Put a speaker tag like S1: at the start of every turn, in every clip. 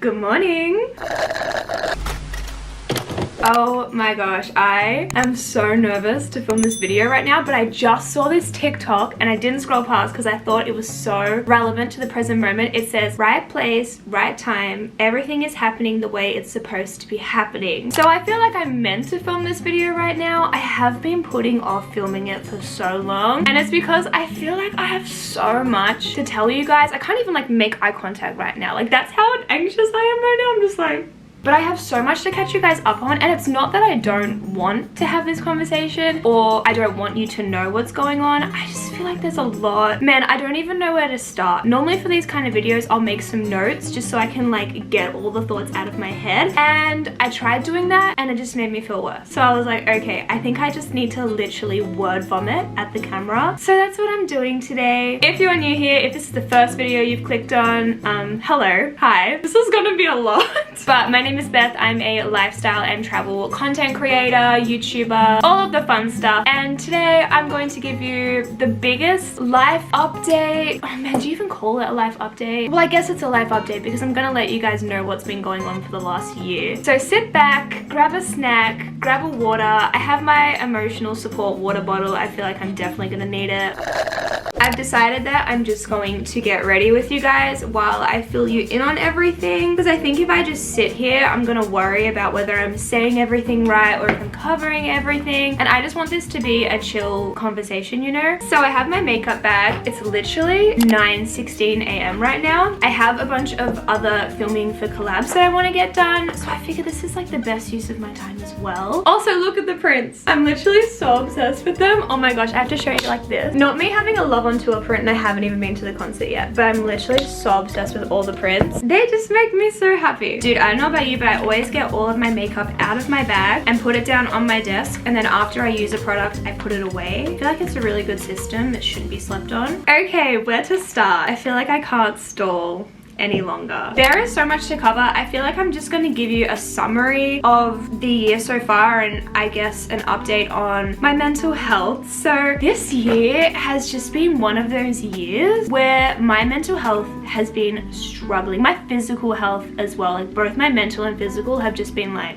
S1: Good morning. Oh my gosh, I am so nervous to film this video right now, but I just saw this TikTok and I didn't scroll past because I thought it was so relevant to the present moment. It says, right place, right time, everything is happening the way it's supposed to be happening. So I feel like I'm meant to film this video right now. I have been putting off filming it for so long, and it's because I feel like I have so much to tell you guys. I can't even like make eye contact right now. Like that's how anxious I am right now. I'm just like... But I have so much to catch you guys up on, and it's not that I don't want to have this conversation or I don't want you to know what's going on. I just feel like there's a lot. Man, I don't even know where to start. Normally for these kind of videos, I'll make some notes just so I can like get all the thoughts out of my head. And I tried doing that and it just made me feel worse. So I was like, okay, I think I just need to literally word vomit at the camera. So that's what I'm doing today. If you are new here, if this is the first video you've clicked on, hello, hi. This is gonna be a lot. But my name is Beth. I'm a lifestyle and travel content creator, YouTuber, all of the fun stuff. And today I'm going to give you the biggest life update. Oh man, do you even call it a life update? Well, I guess it's a life update because I'm gonna let you guys know what's been going on for the last year. So sit back, grab a snack, grab a water. I have my emotional support water bottle. I feel like I'm definitely gonna need it. I've decided that I'm just going to get ready with you guys while I fill you in on everything, because I think if I just sit here, I'm gonna worry about whether I'm saying everything right or if I'm covering everything, and I just want this to be a chill conversation, you know? So I have my makeup bag. It's literally 9:16 a.m. right now. I have a bunch of other filming for collabs that I want to get done, so I figure this is like the best use of my time as well. Also, look at the prints. I'm literally so obsessed with them. Oh my gosh, I have to show you like this. Not me having a love on tour print, and I haven't even been to the concert yet, but I'm literally so obsessed with all the prints. They just make me so happy. Dude, I don't know about you, but I always get all of my makeup out of my bag and put it down on my desk, and then after I use a product, I put it away. I feel like it's a really good system that shouldn't be slept on. Okay, where to start? I feel like I can't stall any longer. There is so much to cover. I feel like I'm just going to give you a summary of the year so far, and I guess an update on my mental health. So this year has just been one of those years where my mental health has been struggling. My physical health as well, like both my mental and physical have just been like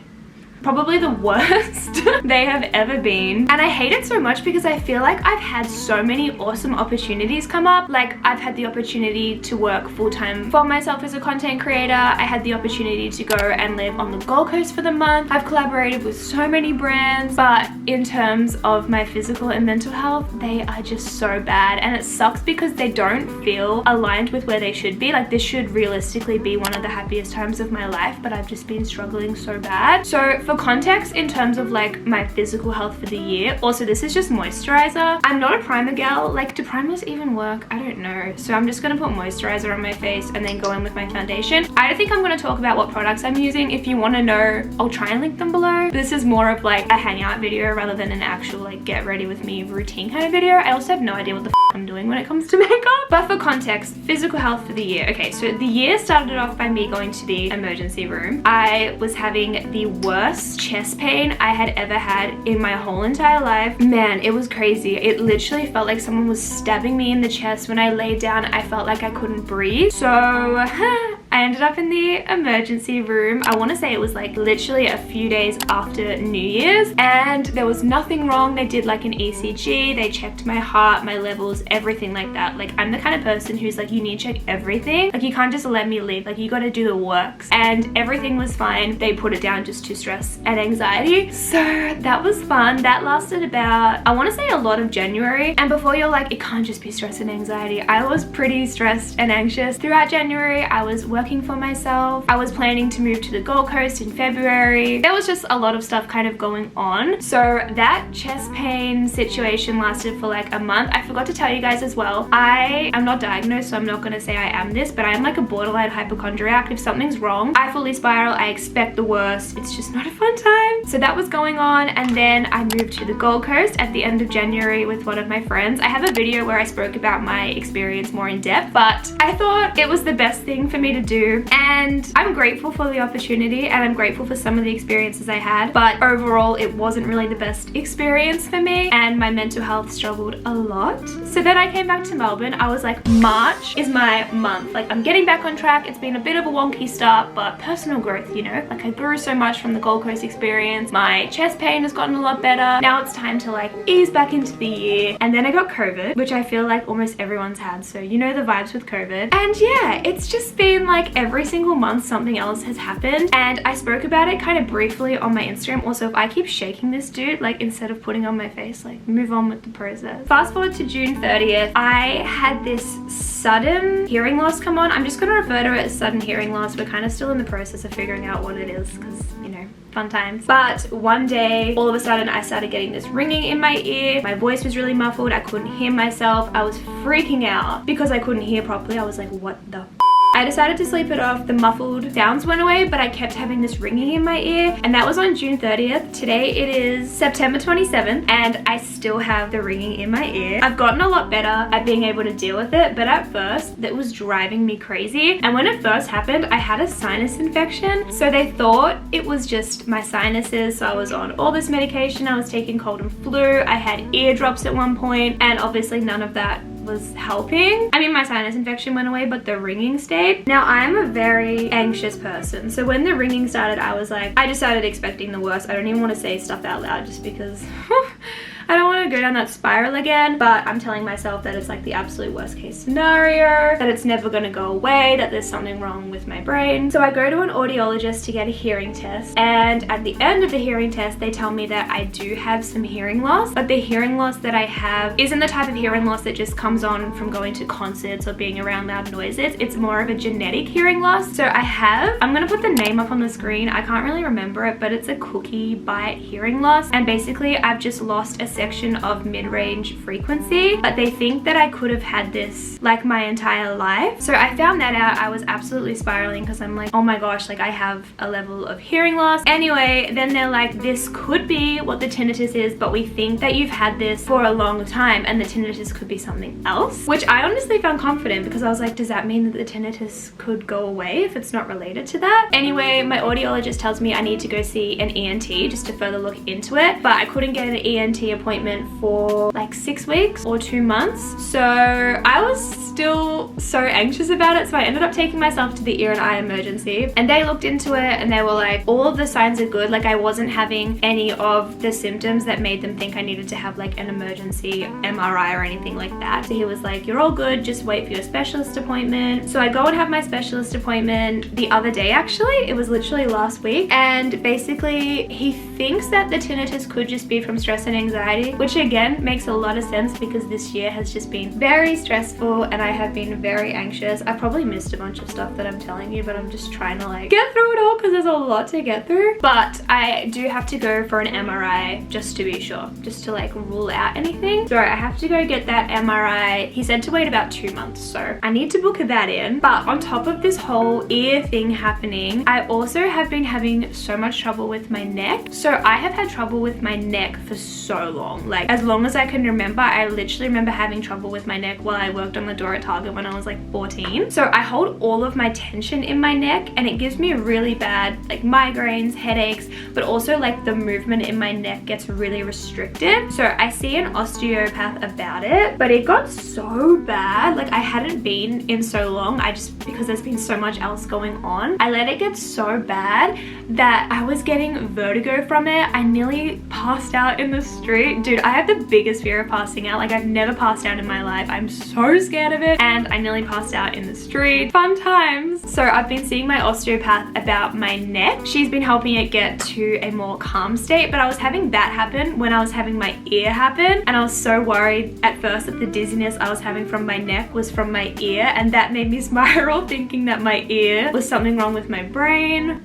S1: probably the worst they have ever been. And I hate it so much because I feel like I've had so many awesome opportunities come up. Like I've had the opportunity to work full-time for myself as a content creator. I had the opportunity to go and live on the Gold Coast for the month. I've collaborated with so many brands, but in terms of my physical and mental health, they are just so bad, and it sucks because they don't feel aligned with where they should be. Like this should realistically be one of the happiest times of my life, but I've just been struggling so bad. So for context, in terms of like my physical health for the year, also this is just moisturizer. I'm not a primer gal. Like, do primers even work? I don't know. So I'm just gonna put moisturizer on my face and then go in with my foundation. I don't think I'm gonna talk about what products I'm using. If you want to know, I'll try and link them below. This is more of like a hangout video rather than an actual like get ready with me routine kind of video. I also have no idea what the I'm doing when it comes to makeup. But for context, physical health for the year. Okay, so the year started off by me going to the emergency room. I was having the worst chest pain I had ever had in my whole entire life. Man, it was crazy. It literally felt like someone was stabbing me in the chest. When I laid down, I felt like I couldn't breathe. So I ended up in the emergency room. I want to say it was like literally a few days after New Year's, and there was nothing wrong. They did like an ECG, they checked my heart, my levels, everything like that. Like I'm the kind of person who's like, you need to check everything. Like you can't just let me live, like you got to do the works. And everything was fine. They put it down just to stress and anxiety. So that was fun. That lasted about, I want to say a lot of January. And before you're like, it can't just be stress and anxiety, I was pretty stressed and anxious throughout January. I was working for myself. I was planning to move to the Gold Coast in February. There was just a lot of stuff kind of going on. So that chest pain situation lasted for like a month. I forgot to tell you guys as well, I am not diagnosed, so I'm not going to say I am this, but I am like a borderline hypochondriac. If something's wrong, I fully spiral. I expect the worst. It's just not a fun time. So that was going on, and then I moved to the Gold Coast at the end of January with one of my friends. I have a video where I spoke about my experience more in depth, but I thought it was the best thing for me to do, and I'm grateful for the opportunity and I'm grateful for some of the experiences I had, but overall it wasn't really the best experience for me and my mental health struggled a lot. So then I came back to Melbourne. I was like, March is my month. Like, I'm getting back on track. It's been a bit of a wonky start, but personal growth, you know? Like, I grew so much from the Gold Coast experience. My chest pain has gotten a lot better. Now it's time to like ease back into the year. And then I got COVID, which I feel like almost everyone's had, so you know the vibes with COVID. And yeah, it's just been like every single month something else has happened, and I spoke about it kind of briefly on my Instagram. Also, if I keep shaking this, dude, like instead of putting on my face, like move on with the process. Fast forward to June 30th, I had this sudden hearing loss come on. I'm just gonna refer to it as sudden hearing loss. We're kind of still in the process of figuring out what it is, because you know, fun times. But one day, all of a sudden, I started getting this ringing in my ear. My voice was really muffled. I couldn't hear myself. I was freaking out because I couldn't hear properly. I was like, what the f? I decided to sleep it off. The muffled sounds went away, but I kept having this ringing in my ear, and that was on June 30th. Today it is September 27th, and I still have the ringing in my ear. I've gotten a lot better at being able to deal with it, but at first that was driving me crazy. And when it first happened, I had a sinus infection, so they thought it was just my sinuses. So I was on all this medication. I was taking cold and flu. I had eardrops at one point, and obviously none of that was helping. I mean, my sinus infection went away, but the ringing stayed. Now, I'm a very anxious person, so when the ringing started, I was like, I just started expecting the worst. I don't even want to say stuff out loud just because I don't want to go down that spiral again, but I'm telling myself that it's like the absolute worst case scenario, that it's never going to go away, that there's something wrong with my brain. So I go to an audiologist to get a hearing test, and at the end of the hearing test, they tell me that I do have some hearing loss, but the hearing loss that I have isn't the type of hearing loss that just comes on from going to concerts or being around loud noises. It's more of a genetic hearing loss. So I'm going to put the name up on the screen. I can't really remember it, but it's a cookie bite hearing loss, and basically I've just lost a section of mid-range frequency, but they think that I could have had this like my entire life. So I found that out. I was absolutely spiraling because I'm like, oh my gosh, like I have a level of hearing loss. Anyway, then they're like, this could be what the tinnitus is, but we think that you've had this for a long time and the tinnitus could be something else, which I honestly found confident because I was like, does that mean that the tinnitus could go away if it's not related to that? Anyway, my audiologist tells me I need to go see an ENT just to further look into it, but I couldn't get an ENT appointment for like 6 weeks or 2 months. So I was still so anxious about it. So I ended up taking myself to the ear and eye emergency, and they looked into it and they were like, all of the signs are good. Like I wasn't having any of the symptoms that made them think I needed to have like an emergency MRI or anything like that. So he was like, you're all good, just wait for your specialist appointment. So I go and have my specialist appointment the other day, actually. It was literally last week, and basically he thinks that the tinnitus could just be from stress and anxiety, which again makes a lot of sense because this year has just been very stressful and I have been very anxious. I probably missed a bunch of stuff that I'm telling you, but I'm just trying to like get through it all because there's a lot to get through. But I do have to go for an MRI just to be sure, just to like rule out anything. So I have to go get that MRI. He said to wait about 2 months, so I need to book that in. But on top of this whole ear thing happening, I also have been having so much trouble with my neck. So I have had trouble with my neck for so long, like as long as I can remember. I literally remember having trouble with my neck while I worked on the door at Target when I was like 14. So I hold all of my tension in my neck and it gives me really bad like migraines, headaches, but also like the movement in my neck gets really restricted. So I see an osteopath about it, but it got so bad. Like I hadn't been in so long. Because there's been so much else going on, I let it get so bad that I was getting vertigo from it. I nearly passed out in the street. Dude, I have the biggest fear of passing out. Like I've never passed out in my life. I'm so scared of it, and I nearly passed out in the street. Fun times. So I've been seeing my osteopath about my neck. She's been helping it get to a more calm state, but I was having that happen when I was having my ear happen, and I was so worried at first that the dizziness I was having from my neck was from my ear, and that made me spiral thinking that my ear was something wrong with my brain.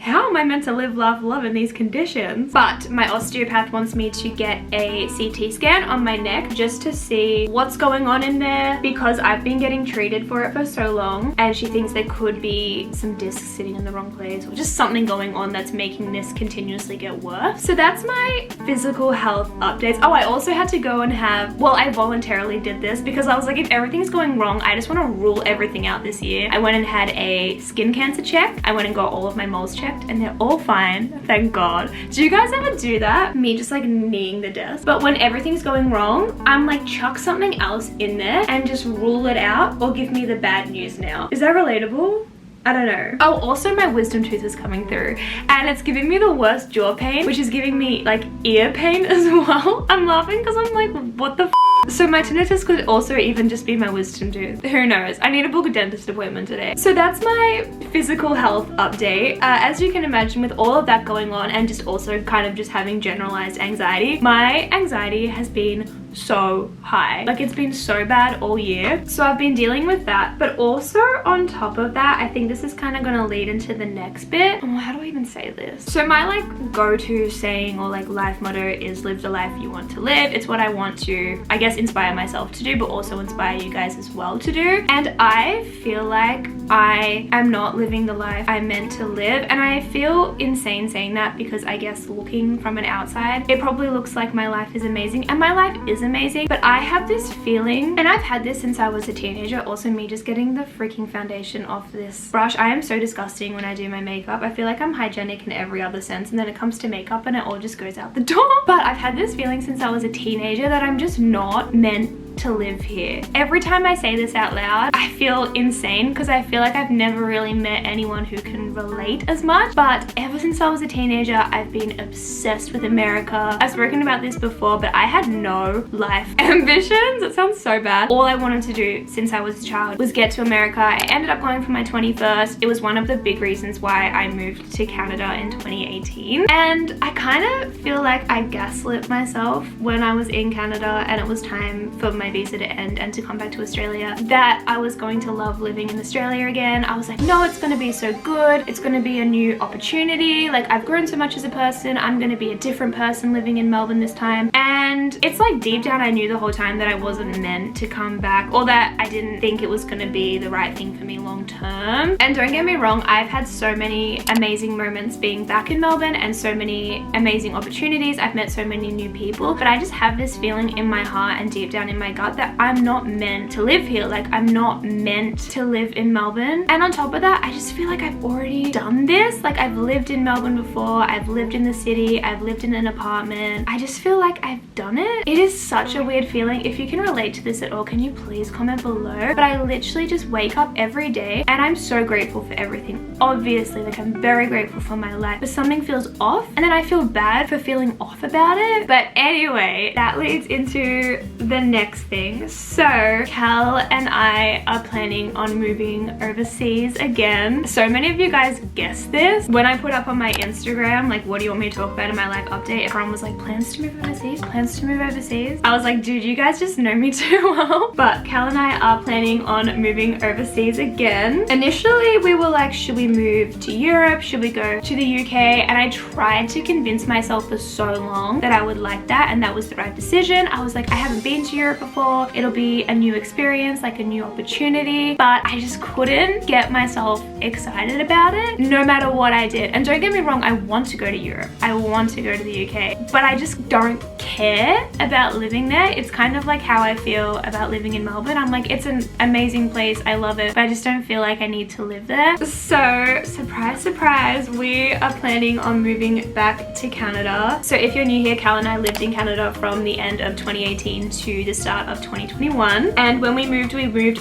S1: how am I meant to live, laugh, love in these conditions? But my osteopath wants me to get a CT scan on my neck just to see what's going on in there, because I've been getting treated for it for so long, and she thinks there could be some discs sitting in the wrong place or just something going on that's making this continuously get worse. So that's my physical health updates. Oh, I also had to go and have, well, I voluntarily did this because I was like, if everything's going wrong, I just want to rule everything out this year. I went and had a skin cancer check. I went and got all of my moles checked and they're all fine, thank God. Do you guys ever do that? Me just like kneeing the desk. But when everything's going wrong, I'm like, chuck something else in there and just rule it out, or give me the bad news now. Is that relatable? I don't know. Oh, also my wisdom tooth is coming through and it's giving me the worst jaw pain, which is giving me like ear pain as well. I'm laughing because I'm like, what the f? So my tinnitus could also even just be my wisdom tooth. Who knows? I need to book a dentist appointment today. So that's my physical health update. As you can imagine, with all of that going on and just also kind of just having generalized anxiety, my anxiety has been so high. Like, it's been so bad all year. So I've been dealing with that. But also on top of that, I think this is kind of going to lead into the next bit. Oh, how do I even say this? So my like go-to saying or like life motto is live the life you want to live. It's what I want to, I guess, inspire myself to do, but also inspire you guys as well to do. And I feel like I am not living the life I'm meant to live. And I feel insane saying that because I guess looking from an outside, it probably looks like my life is amazing, and my life is amazing, but I have this feeling, and I've had this since I was a teenager, also me just getting the freaking foundation off this brush. I am so disgusting when I do my makeup. I feel like I'm hygienic in every other sense, and then it comes to makeup and it all just goes out the door. But I've had this feeling since I was a teenager that I'm just not meant to live here. Every time I say this out loud, I feel insane because I feel like I've never really met anyone who can relate as much. But ever since I was a teenager, I've been obsessed with America. I've spoken about this before, but I had no life ambitions. It sounds so bad. All I wanted to do since I was a child was get to America. I ended up going for my 21st. It was one of the big reasons why I moved to Canada in 2018. And I kind of feel like I gaslit myself when I was in Canada and it was time for my visa to end and to come back to Australia, that I was going to love living in Australia again. I was like, no, it's going to be so good. It's going to be a new opportunity. Like, I've grown so much as a person. I'm going to be a different person living in Melbourne this time. And it's like deep down, I knew the whole time that I wasn't meant to come back, or that I didn't think it was going to be the right thing for me long term. And don't get me wrong, I've had so many amazing moments being back in Melbourne and so many amazing opportunities. I've met so many new people, but I just have this feeling in my heart and deep down in my gut that I'm not meant to live here. Like, I'm not meant to live in Melbourne. And on top of that, I just feel like I've already done this. Like, I've lived in Melbourne before. I've lived in the city. I've lived in an apartment. I just feel like I've done it. It is such a weird feeling. If you can relate to this at all, can you please comment below? But I literally just wake up every day and I'm so grateful for everything. Obviously, like, I'm very grateful for my life, but something feels off and then I feel bad for feeling off about it. But anyway, that leads into the next thing. So Cal and I are planning on moving overseas again. So many of you guys guessed this. When I put up on my Instagram, like, what do you want me to talk about in my life update? Everyone was like, plans to move overseas, plans to move overseas. I was like, dude, you guys just know me too well. But Cal and I are planning on moving overseas again. Initially, we were like, should we move to Europe? Should we go to the UK? And I tried to convince myself for so long that I would like that and that was the right decision. I was like, I haven't been to Europe before. It'll be a new experience, like a new opportunity, but I just couldn't get myself excited about it no matter what I did. And don't get me wrong, I want to go to Europe. I want to go to the UK, but I just don't care about living there. It's kind of like how I feel about living in Melbourne. I'm like, it's an amazing place. I love it, but I just don't feel like I need to live there. So surprise, surprise, we are planning on moving back to Canada. So if you're new here, Cal and I lived in Canada from the end of 2018 to the start of 2021. And when we moved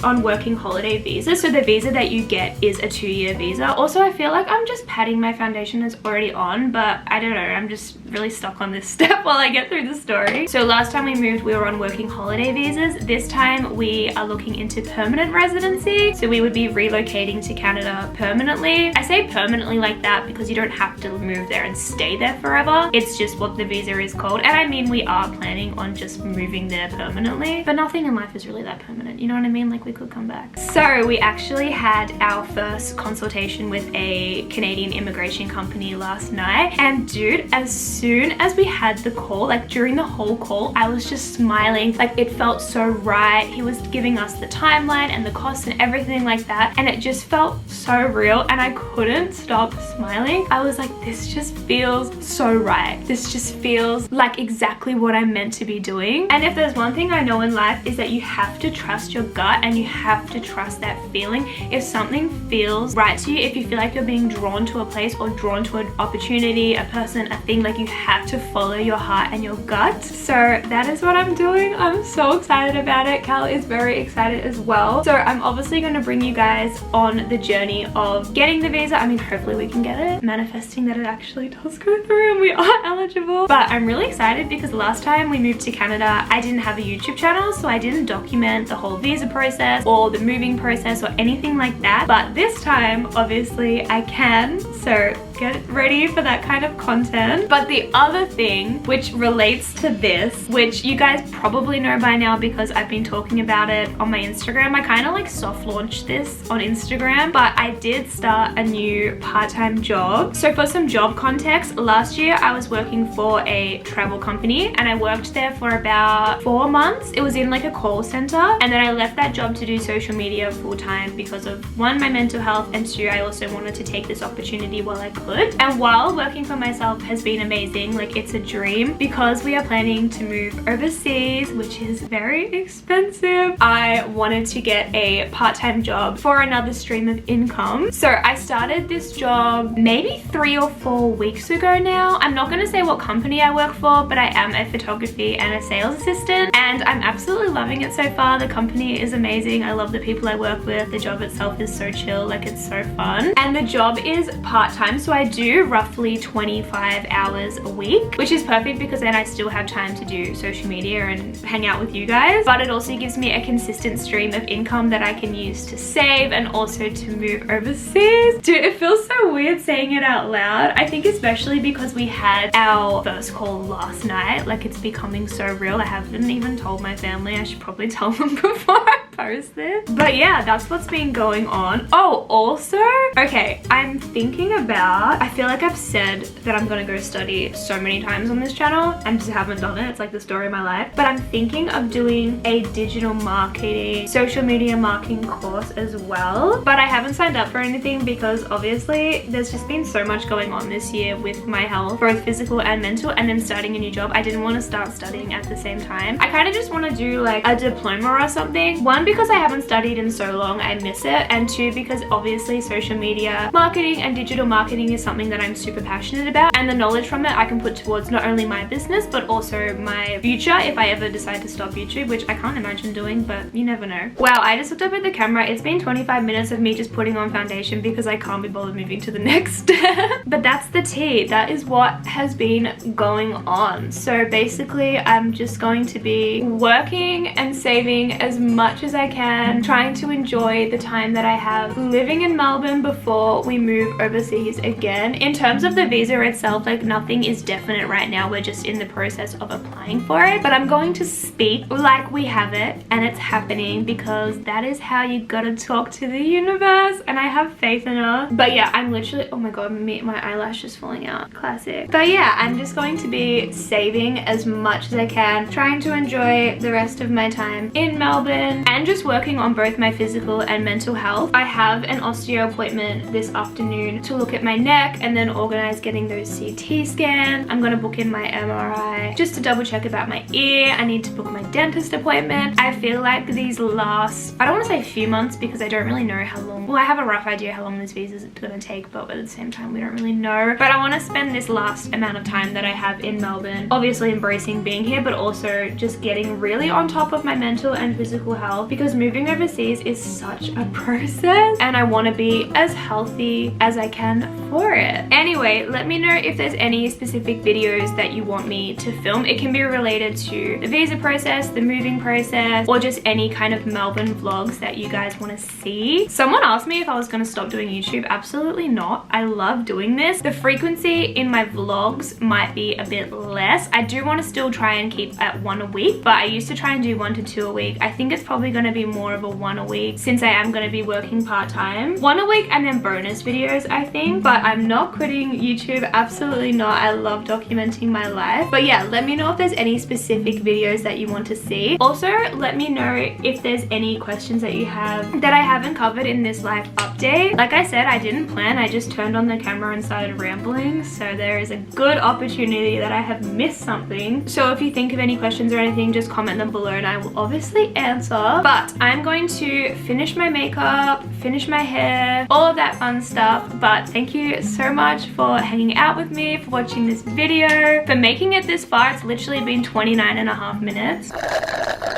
S1: on working holiday visa. So the visa that you get is a 2-year visa. Also, I feel like I'm just patting my foundation that's already on, but I don't know, I'm just really stuck on this step while I get through the story. So last time we moved, we were on working holiday visas. This time we are looking into permanent residency. So we would be relocating to Canada permanently. I say permanently like that because you don't have to move there and stay there forever. It's just what the visa is called. And I mean, we are planning on just moving there permanently, but nothing in life is really that permanent. You know what I mean? Like we could come back. So we actually had our first consultation with a Canadian immigration company last night. And dude, as soon as we had the call, like during the whole call, I was just smiling. Like it felt so right. He was giving us the timeline and the cost and everything like that. And it just felt so real and I couldn't stop smiling. I was like, this just feels so right. This just feels like exactly what I'm meant to be doing. And if there's one thing I know in life is that you have to trust your gut and you have to trust that feeling. If something feels right to you, if you feel like you're being drawn to a place or drawn to an opportunity, a person, a thing, like you have to follow your heart and your gut. So that is what I'm doing. I'm so excited about it. Cal is very excited as well. So I'm obviously going to bring you guys on the journey of getting the visa. I mean, hopefully we can get it. Manifesting that it actually does go through and we are eligible. But I'm really excited because last time we moved to Canada, I didn't have a YouTube channel, so I didn't document the whole visa process or the moving process or anything like that. But this time, obviously, I can. So get ready for that kind of content. But the other thing which relates to this, which you guys probably know by now because I've been talking about it on my Instagram. I kind of like soft launched this on Instagram, but I did start a new part-time job. So for some job context, last year I was working for a travel company and I worked there for about 4 months. It was in like a call center, and then I left that job to do social media full-time because of one, my mental health, and two, I also wanted to take this opportunity while I could. And while working for myself has been amazing, like it's a dream, because we are planning to move overseas, which is very expensive, I wanted to get a part-time job for another stream of income. So I started this job maybe 3 or 4 weeks ago now. I'm not going to say what company I work for, but I am a photography and a sales assistant, and I'm absolutely loving it so far. The company is amazing. I love the people I work with. The job itself is so chill, like it's so fun. And the job is part-time, so I do roughly 25 hours a week, which is perfect because then I still have time to do social media and hang out with you guys. But it also gives me a consistent stream of income that I can use to save and also to move overseas. Dude, it feels so weird saying it out loud. I think especially because we had our first call last night, like it's becoming so real. I haven't even told my family. I should probably tell them before I post this. But yeah, that's what's been going on. Oh, also, okay, I'm thinking about, I feel like I've said that I'm gonna go study so many times on this channel and just haven't done it. It's like the story of my life. But I'm thinking of doing a digital marketing, social media marketing course as well. But I haven't signed up for anything because obviously there's just been so much going on this year with my health, both physical and mental, and then starting a new job. I didn't want to start studying at the same time. I kind of just want to do like a diploma or something. One, because I haven't studied in so long, I miss it. And two, because obviously social media marketing and digital marketing is something that I'm super passionate about. And the knowledge from it I can put towards not only my business, but also my future if I ever decide to stop YouTube, which I can't imagine doing, but you never know. Wow, I just looked up at the camera. It's been 25 minutes of me just putting on foundation because I can't be bothered moving to the next step. But that's the tea. That is what has been going on. So basically, I'm just going to be working and saving as much as I can, trying to enjoy the time that I have living in Melbourne before we move overseas again. In terms of the visa itself, like nothing is definite right now. We're just in the process of applying for it. But I'm going to speak like we have it and it's happening, because that is how you gotta talk to the universe, and I have faith in her. But yeah, I'm literally, oh my god, my eyelash is falling out. Classic. But yeah, I'm just going to be saving as much as I can, trying to enjoy the rest of my time in Melbourne and just working on both my physical and mental health. I have an osteo appointment this afternoon to look at my neck and then organize getting those CT scans. I'm gonna book in my MRI just to double check about my ear. I need to book my dentist appointment. I feel like these last, I don't want to say few months because I don't really know how long. Well, I have a rough idea how long this visa is gonna take, but at the same time we don't really know. But I want to spend this last amount of time that I have in Melbourne obviously embracing being here, but also just getting really on top of my mental and physical health because moving overseas is such a process and I want to be as healthy as I can for it. Anyway, let me know if there's any specific videos that you want me to film. It can be related to the visa process, the moving process, or just any kind of Melbourne vlogs that you guys want to see. Someone asked me if I was going to stop doing YouTube. Absolutely not. I love doing this. The frequency in my vlogs might be a bit less. I do want to still try and keep at 1 a week, but I used to try and do 1 to 2 a week. I think it's probably going to be more of a 1 a week since I am going to be working part-time. 1 a week and then bonus videos, I think, but I'm not quitting YouTube. Absolutely not. I love documenting my life. But yeah, let me know if there's any specific videos that you want to see. Also, let me know if there's any questions that you have that I haven't covered in this life update. Like I said, I didn't plan. I just turned on the camera and started rambling, so there is a good opportunity that I have missed something. So if you think of any questions or anything, just comment them below and I will obviously answer. But I'm going to finish my makeup, finish my hair, all of that fun stuff. But thank you so much for hanging out with me, for watching this video, for making it this far. It's literally been 29.5 minutes.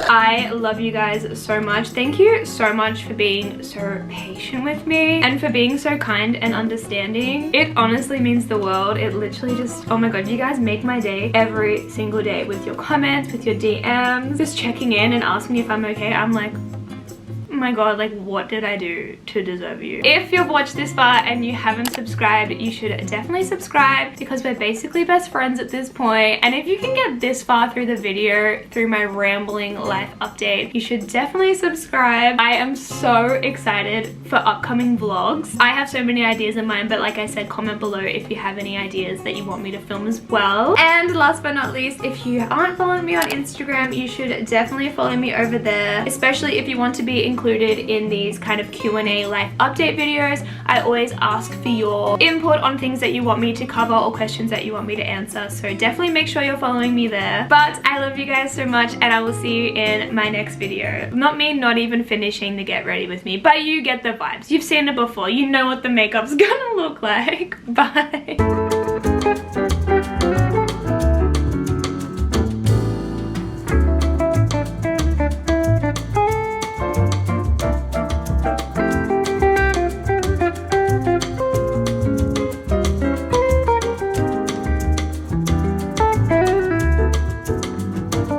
S1: I love you guys so much. Thank you so much for being so patient with me and for being so kind and understanding. It honestly means the world. It literally just, oh my god, you guys make my day every single day with your comments, with your DMs, just checking in and asking me if I'm okay. I'm like, oh my god, like what did I do to deserve you? If you've watched this far and you haven't subscribed, you should definitely subscribe because we're basically best friends at this point. And if you can get this far through the video, through my rambling life update, you should definitely subscribe. I am so excited for upcoming vlogs. I have so many ideas in mind, but like I said, comment below if you have any ideas that you want me to film as well. And last but not least, if you aren't following me on Instagram, you should definitely follow me over there, especially if you want to be included in these kind of Q&A life update videos. I always ask for your input on things that you want me to cover or questions that you want me to answer, so definitely make sure you're following me there. But I love you guys so much and I will see you in my next video. Not me not even finishing the get ready with me, but you get the vibes. You've seen it before. You know what the makeup's gonna look like. Bye.